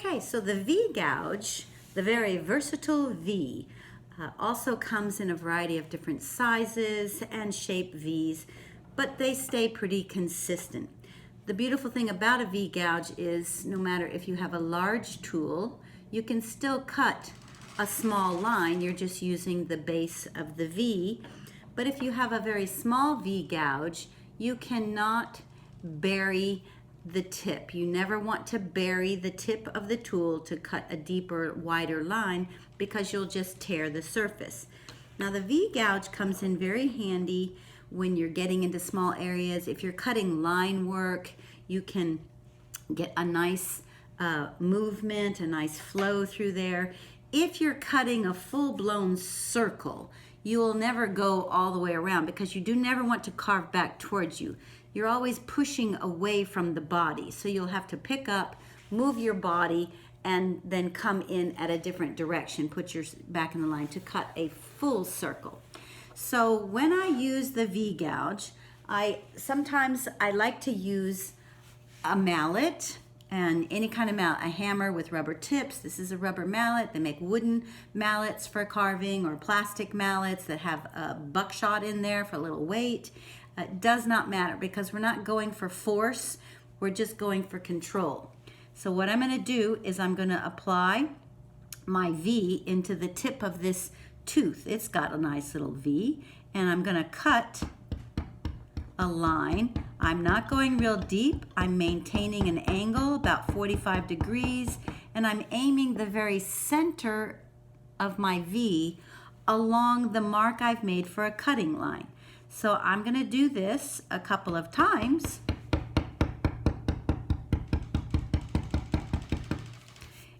Okay, so the V-gouge, the very versatile V, also comes in a variety of different sizes and shape V's, but they stay pretty consistent. The beautiful thing about a V-gouge is no matter if you have a large tool, you can still cut a small line. You're just using the base of the V. But if you have a very small V-gouge, you cannot bury the tip. You never want to bury the tip of the tool to cut a deeper, wider line because you'll just tear the surface. Now the V-gouge comes in very handy when you're getting into small areas. If you're cutting line work, you can get a nice movement, a nice flow through there. If you're cutting a full-blown circle, you will never go all the way around because you do never want to carve back towards you. You're always pushing away from the body. So you'll have to pick up, move your body, and then come in at a different direction. Put your back in the line to cut a full circle. So when I use the V-gouge, sometimes I like to use a mallet, and any kind of mallet, a hammer with rubber tips. This is a rubber mallet. They make wooden mallets for carving or plastic mallets that have a buckshot in there for a little weight. It does not matter because we're not going for force. We're just going for control. So what I'm going to do is I'm going to apply my V into the tip of this tooth. It's got a nice little V, and I'm going to cut a line. I'm not going real deep. I'm maintaining an angle about 45 degrees, and I'm aiming the very center of my V along the mark I've made for a cutting line. So I'm going to do this a couple of times.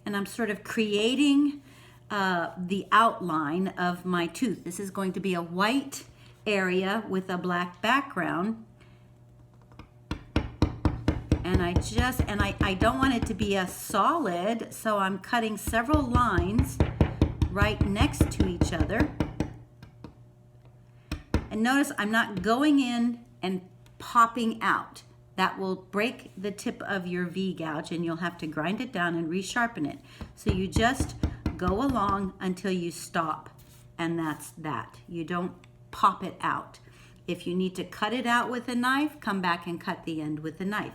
And I'm sort of creating the outline of my tooth. This is going to be a white area with a black background. And I don't want it to be a solid, so I'm cutting several lines right next to each other. And notice I'm not going in and popping out. That will break the tip of your V-gouge and you'll have to grind it down and resharpen it. So you just go along until you stop, and that's that. You don't pop it out. If you need to cut it out with a knife, come back and cut the end with a knife.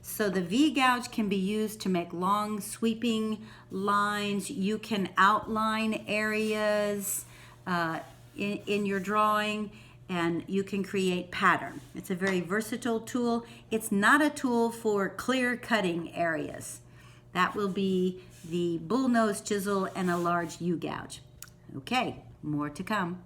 So the V-gouge can be used to make long sweeping lines. You can outline areas in your drawing, and you can create pattern. It's a very versatile tool. It's not a tool for clear cutting areas. That will be the bullnose chisel and a large U-gouge. Okay, more to come.